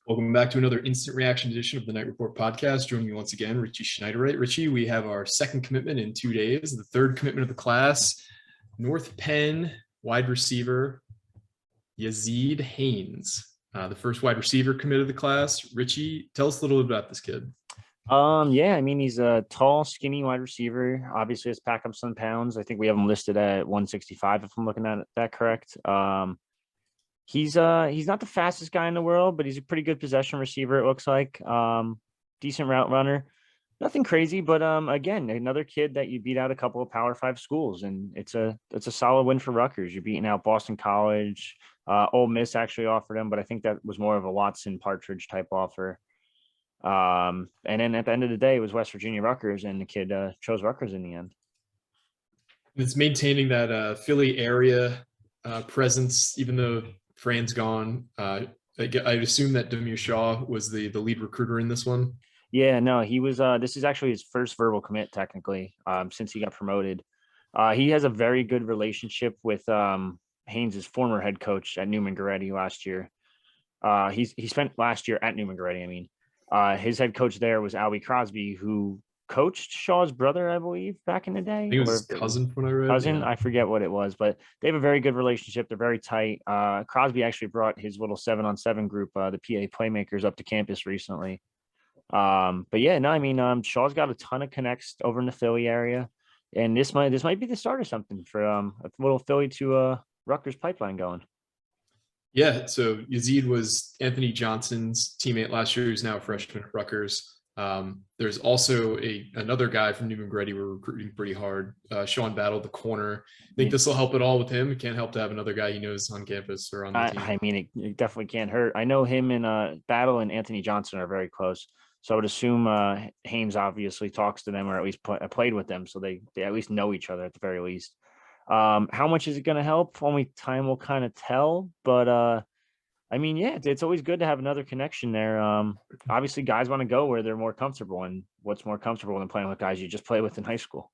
Welcome back to another instant reaction edition of the Night Report podcast. Joining me once again, Richie Schneiderite. Richie, we have our second commitment in 2 days, the third commitment of the class, North Penn wide receiver, Yazeed Haynes, the first wide receiver commit of the class. Richie, tell us a little bit about this kid. He's a tall, skinny wide receiver. Obviously, has pack up some pounds. I think we have him listed at 165, if I'm looking at that correct. He's not the fastest guy in the world, but he's a pretty good possession receiver, it looks like. Decent route runner. Nothing crazy, but again, another kid that you beat out a couple of Power 5 schools, and it's a solid win for Rutgers. You're beating out Boston College. Ole Miss actually offered him, but I think that was more of a Watson Partridge type offer. And then at the end of the day, it was West Virginia Rutgers, and the kid chose Rutgers in the end. It's maintaining that Philly area presence, even though Fran's gone. I'd assume that Demir Shaw was the lead recruiter in this one. Yeah, no, he was. This is actually his first verbal commit, technically, since he got promoted. He has a very good relationship with Haynes' former head coach at Newman Goretti last year. He spent last year at Newman Goretti. I mean, his head coach there was Albie Crosby, who coached Shaw's brother, I believe, back in the day. I think it was his cousin from what I read. Cousin, yeah. I forget what it was, but they have a very good relationship. They're very tight. Crosby actually brought his little 7-on-7 group, the PA Playmakers, up to campus recently. But yeah, no, I mean, Shaw's got a ton of connects over in the Philly area, and this might be the start of something for a little Philly to Rutgers pipeline going. Yeah, so Yazid was Anthony Johnson's teammate last year, who's now a freshman at Rutgers. There's also another guy from Newman Goretti we're recruiting pretty hard, Sean Battle, the corner. I think this will help at all with him. It can't help to have another guy he knows on campus or on the team. I mean, it definitely can't hurt. I know him and Battle and Anthony Johnson are very close. So I would assume Haynes obviously talks to them, or at least played with them, so they at least know each other at the very least. How much is it going to help? Only time will kind of tell. But I mean, yeah, it's always good to have another connection there. Obviously, guys want to go where they're more comfortable, and what's more comfortable than playing with guys you just play with in high school?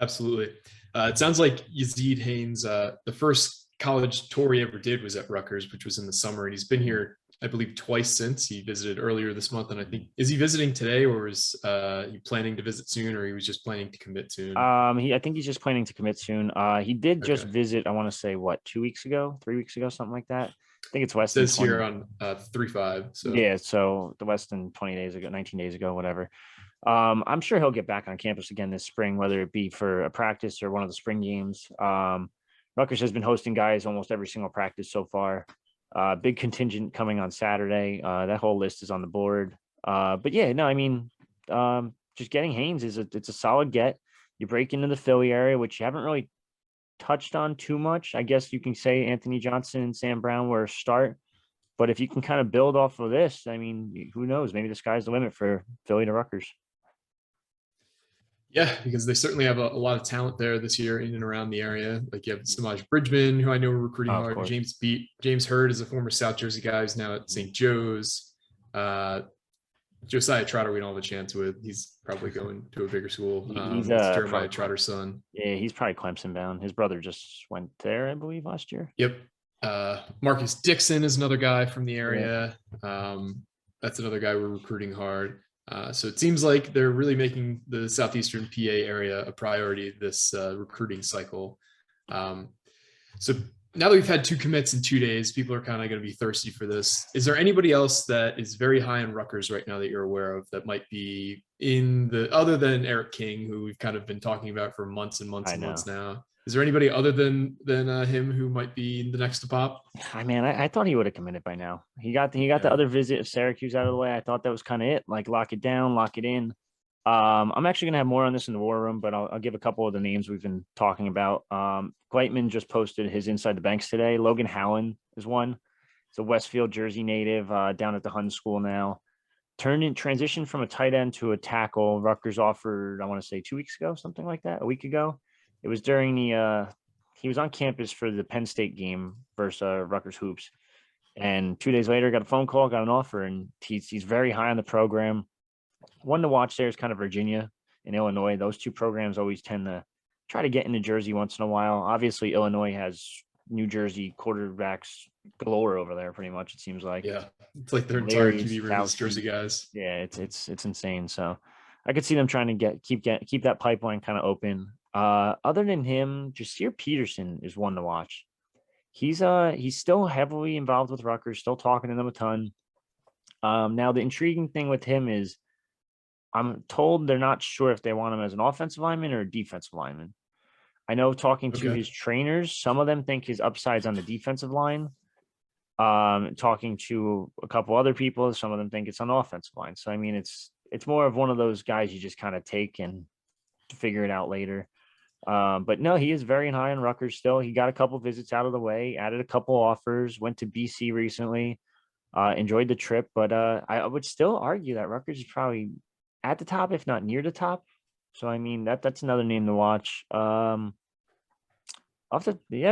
Absolutely. It sounds like Yazeed Haynes, the first college tour he ever did was at Rutgers, which was in the summer, and he's been here, I believe, twice since. He visited earlier this month, and I think, is he visiting today, or is he planning to visit soon, or he was just planning to commit soon? I think he's just planning to commit soon. He did just visit, I want to say, 2 weeks ago, 3 weeks ago, something like that. I think it's less than 20. It says here on 3-5. So yeah, so the less than 20 days ago, 19 days ago, whatever. I'm sure he'll get back on campus again this spring, whether it be for a practice or one of the spring games. Rutgers has been hosting guys almost every single practice so far. Big contingent coming on Saturday. That whole list is on the board. But yeah, no, I mean, just getting Haynes it's a solid get. You break into the Philly area, which you haven't really touched on too much. I guess you can say Anthony Johnson and Sam Brown were a start, but if you can kind of build off of this, I mean, who knows? Maybe the sky's the limit for Philly to Rutgers. Yeah, because they certainly have a lot of talent there this year in and around the area. Like you have Samaj Bridgman, who I know we're recruiting hard. James Hurd is a former South Jersey guy who's now at St. Joe's. Josiah Trotter, we don't have a chance with. He's probably going to a bigger school. He's Jeremiah Trotter's son. Yeah, he's probably Clemson bound. His brother just went there, I believe, last year. Yep. Marcus Dixon is another guy from the area. Yeah. That's another guy we're recruiting hard. So it seems like they're really making the Southeastern PA area a priority this recruiting cycle. So now that we've had 2 commits in 2 days, people are kind of going to be thirsty for this. Is there anybody else that is very high in Rutgers right now that you're aware of that might be other than Eric King, who we've kind of been talking about for months and months and months now? Is there anybody other than him who might be the next to pop? I mean, I thought he would have committed by now. He got the other visit of Syracuse out of the way. I thought that was kind of it. Like, lock it down, lock it in. I'm actually gonna have more on this in the war room, but I'll give a couple of the names we've been talking about. Gleitman just posted his Inside the Banks today. Logan Howland is one. He's a Westfield, Jersey native, down at the Hun School now. Transitioned from a tight end to a tackle. Rutgers offered, I want to say 2 weeks ago, something like that, a week ago. It was during he was on campus for the Penn State game versus Rutgers Hoops. And 2 days later, got a phone call, got an offer, and he's very high on the program. One to watch there is kind of Virginia and Illinois. Those two programs always tend to try to get into Jersey once in a while. Obviously, Illinois has New Jersey quarterbacks galore over there. Pretty much, it seems like. Yeah, it's like their entire Larry's, QB room is Jersey guys. Yeah, it's insane. So I could see them trying to keep that pipeline kind of open. Other than him, Jasir Peterson is one to watch. He's still heavily involved with Rutgers, still talking to them a ton. Now the intriguing thing with him is I'm told they're not sure if they want him as an offensive lineman or a defensive lineman. I know talking to Okay. his trainers, some of them think his upside's on the defensive line. Talking to a couple other people, some of them think it's on the offensive line. So I mean, it's more of one of those guys you just kind of take and figure it out later. But no, he is very high on Rutgers still. He got a couple visits out of the way, added a couple offers, went to BC recently, enjoyed the trip. But I would still argue that Rutgers is probably at the top, if not near the top. So I mean that's another name to watch. It's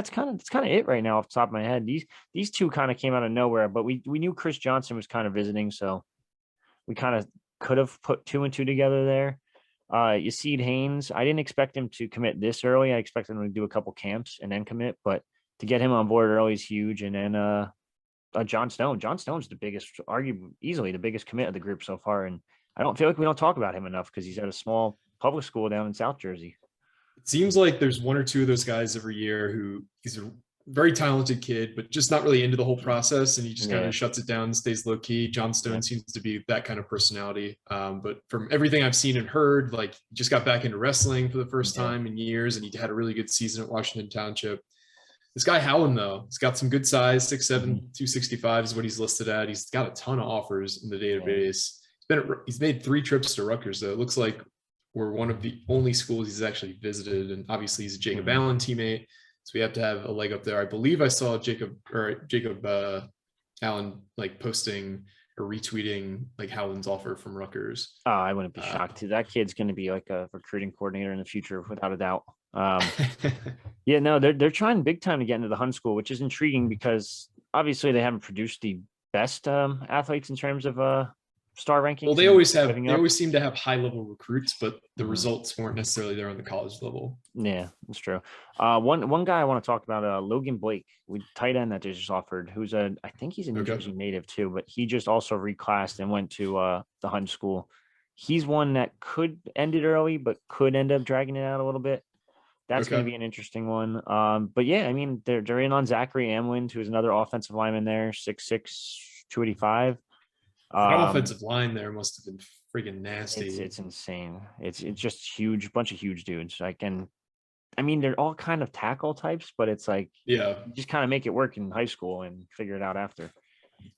kind of it right now off the top of my head. These two kind of came out of nowhere, but we knew Chris Johnson was kind of visiting, so we kind of could have put two and two together there. Yazeed Haynes, I didn't expect him to commit this early. I expected him to do a couple camps and then commit, but to get him on board early is huge. And then John Stone. John Stone's the biggest, arguably easily the biggest commit of the group so far. And I don't feel like we don't talk about him enough because he's at a small public school down in South Jersey. It seems like there's one or two of those guys every year who he's a very talented kid, but just not really into the whole process. And he just kind of shuts it down, stays low key. John Stone seems to be that kind of personality. But from everything I've seen and heard, like he just got back into wrestling for the first time in years. And he had a really good season at Washington Township. This guy Howland, though, he's got some good size, 6'7", 265 is what he's listed at. He's got a ton of offers in the database. He's made 3 trips to Rutgers, though. It looks like we're one of the only schools he's actually visited. And obviously he's a Jacob Allen teammate. So we have to have a leg up there. I believe I saw Jacob Allen like posting or retweeting like Howland's offer from Rutgers. Oh, I wouldn't be shocked. That kid's going to be like a recruiting coordinator in the future, without a doubt. Yeah, no, they're trying big time to get into the Hun School, which is intriguing because obviously they haven't produced the best athletes in terms of star rankings. Well, they always seem to have high level recruits, but the results weren't necessarily there on the college level. Yeah, that's true. One guy I want to talk about, Logan Blake, tight end that they just offered, who's I think he's a New Jersey native too, but he just also reclassed and went to the Hun School. He's one that could end it early, but could end up dragging it out a little bit. That's going to be an interesting one. But yeah, I mean, they're in on Zachary Amwind, who's another offensive lineman there, 6'6", 285. That offensive line there must have been freaking nasty. It's insane. It's just huge, bunch of huge dudes. Like, and I mean, they're all kind of tackle types, but it's like, you just kind of make it work in high school and figure it out after.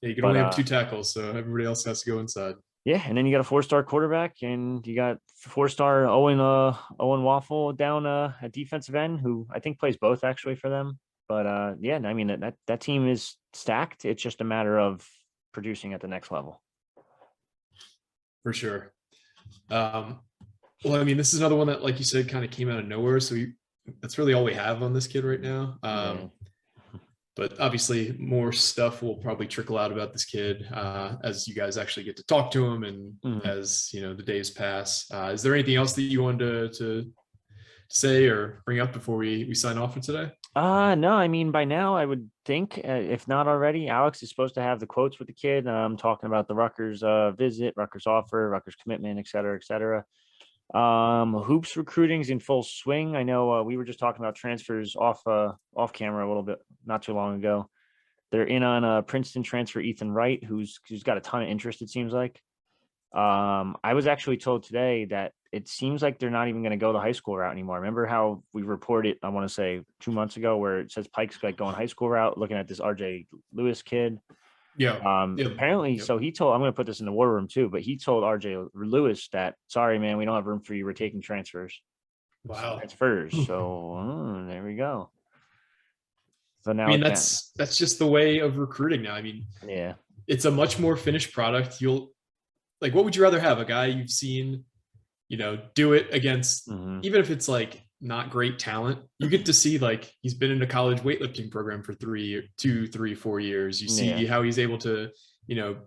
Yeah, you can only have 2 tackles, so everybody else has to go inside. Yeah, and then you got a 4-star quarterback, and you got 4-star Owen Waffle down at defensive end, who I think plays both actually for them. But yeah, I mean that team is stacked. It's just a matter of producing at the next level. For sure. Well, I mean, this is another one that, like you said, kind of came out of nowhere. So that's really all we have on this kid right now. But obviously more stuff will probably trickle out about this kid as you guys actually get to talk to him and as, you know, the days pass. Is there anything else that you wanted to say or bring up before we sign off for today? No, I mean, by now I would think, if not already, Alex is supposed to have the quotes with the kid. Talking about the Rutgers visit, Rutgers offer, Rutgers commitment, et cetera, et cetera. Hoops recruiting's in full swing. I know we were just talking about transfers off camera a little bit not too long ago. They're in on Princeton transfer Ethan Wright, who's got a ton of interest, it seems like. I was actually told today that it seems like they're not even going to go the high school route anymore. Remember how we reported, I want to say 2 months ago, where it says Pike's like going high school route, looking at this RJ Lewis kid. Yeah. Apparently, so he told, I'm going to put this in the war room too, but he told RJ Lewis that, sorry, man, we don't have room for you. We're taking transfers. Wow. Transfers. So there we go. So now, I mean, that's just the way of recruiting now. I mean, yeah, it's a much more finished product. Like, what would you rather have? A guy you've seen, you know, do it against, even if it's like not great talent, you get to see like he's been in a college weightlifting program for 2, 3, 4 years. You see how he's able to, you know,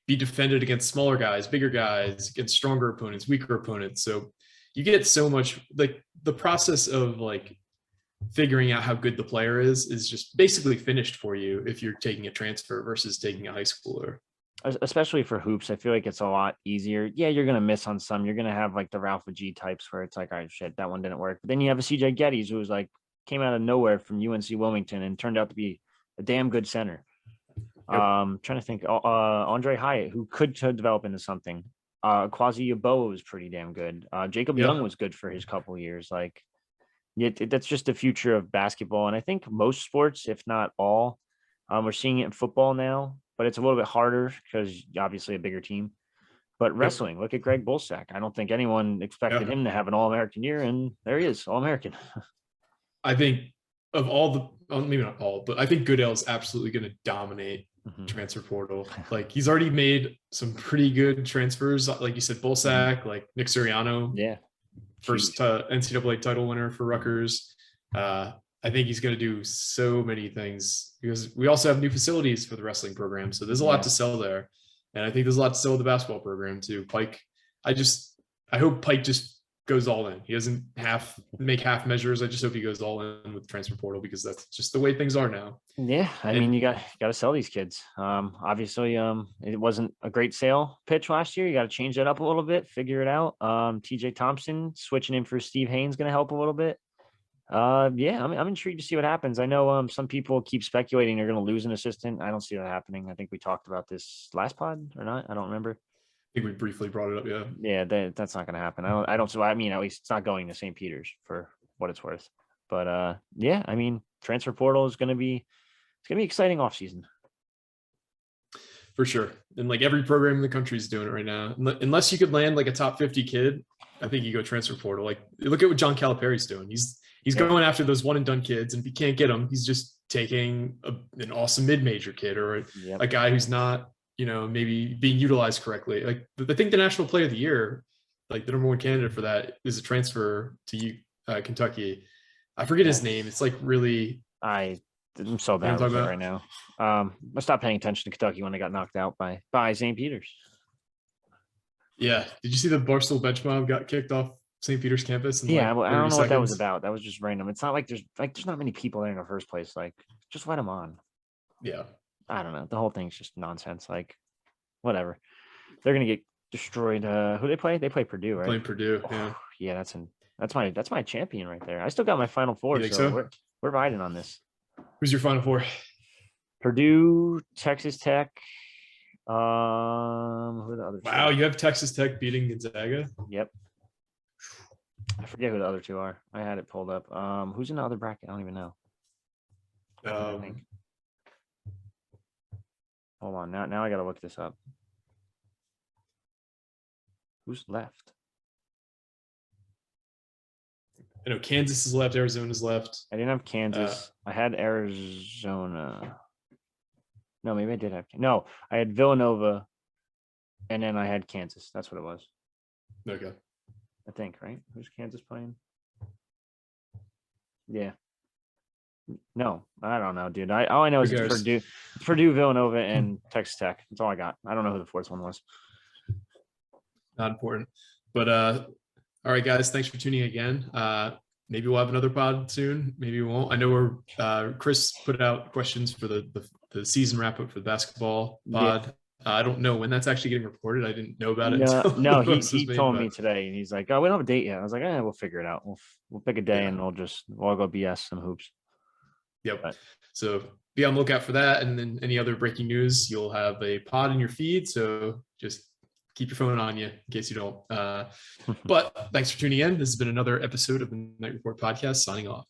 be defended against smaller guys, bigger guys, against stronger opponents, weaker opponents. So you get so much, like the process of like figuring out how good the player is just basically finished for you if you're taking a transfer versus taking a high schooler. Especially for hoops, I feel like it's a lot easier. Yeah, you're gonna miss on some. You're gonna have like the Ralph G types where it's like, all right, shit, that one didn't work. But then you have a CJ Geddes who was like came out of nowhere from UNC Wilmington and turned out to be a damn good center. Yep. Trying to think, Andre Hyatt, who could develop into something. Quasi Yaboa was pretty damn good. Jacob Yeah. Young was good for his couple years. Like, that's just the future of basketball, and I think most sports, if not all, we're seeing it in football now, but it's a little bit harder because obviously a bigger team. But wrestling, look at Greg Bolsack. I don't think anyone expected him to have an All-American year, and there he is, All-American. I think of all the, maybe not all, but I think Goodell's absolutely going to dominate transfer portal. Like he's already made some pretty good transfers. Like you said, Bolsack, like Nick Suriano. Yeah. First NCAA title winner for Rutgers. I think he's going to do so many things because we also have new facilities for the wrestling program. So there's a lot to sell there. And I think there's a lot to sell with the basketball program too. Pike, I hope Pike just goes all in. He doesn't make half measures. I just hope he goes all in with the transfer portal because that's just the way things are now. Yeah, I mean, you got to sell these kids. Obviously, it wasn't a great sale pitch last year. You got to change that up a little bit, figure it out. TJ Thompson switching in for Steve Haynes going to help a little bit. Yeah, I'm intrigued to see what happens. I know some people keep speculating they're going to lose an assistant. I don't see that happening. I think we talked about this last pod or not. I don't remember. I think we briefly brought it up. Yeah. Yeah, that's not going to happen. I don't. So I mean, at least it's not going to St. Peter's for what it's worth. But yeah, I mean, transfer portal is going to be exciting off season. For sure. And like every program in the country is doing it right now. Unless you could land like a top 50 kid, I think you go transfer portal. Like look at what John Calipari's doing. He's going after those one and done kids. And if he can't get them, he's just taking an awesome mid-major kid or a guy who's not, maybe being utilized correctly. Like I think the national player of the year, like the number one candidate for that is a transfer to Kentucky. I forget his name. It's like really, I'm so bad with it right now. I stopped paying attention to Kentucky when they got knocked out by St. Peter's. Yeah. Did you see the Barstool bench mob got kicked off St. Peter's campus? Yeah, I don't know what that was about. That was just random. It's not like there's not many people there in the first place. Like, just let them on. Yeah. I don't know. The whole thing's just nonsense. Like, whatever. They're gonna get destroyed. Who they play? They play Purdue, right? Playing Purdue. Yeah. Yeah, that's my champion right there. I still got my Final Four, so we're riding on this. Who's your Final Four? Purdue, Texas Tech. Who are the other two? Wow, you have Texas Tech beating Gonzaga? Yep. I forget who the other two are. I had it pulled up. Who's in the other bracket? I don't even know. Hold on. Now I gotta look this up. Who's left? I know Kansas is left, Arizona's left. I didn't have Kansas. I had Arizona. No, maybe I did have. No, I had Villanova, and then I had Kansas. That's what it was. Okay. I think, right? Who's Kansas playing? Yeah. No, I don't know, dude. All I know is it's Purdue, Villanova, and Texas Tech. That's all I got. I don't know who the fourth one was. Not important. But all right, guys, thanks for tuning in again. Maybe we'll have another pod soon. Maybe we won't. I know Chris put out questions for the season wrap up for the basketball pod. Yeah. I don't know when that's actually getting reported. I didn't know about it. No, he told me today, and he's like, "Oh, we don't have a date yet." I was like, "We'll figure it out. We'll pick a day, and we'll all go BS some hoops." Yep. But, so be on the lookout for that, and then any other breaking news, you'll have a pod in your feed. So just keep your phone on you in case you don't. But thanks for tuning in. This has been another episode of the Night Report Podcast. Signing off.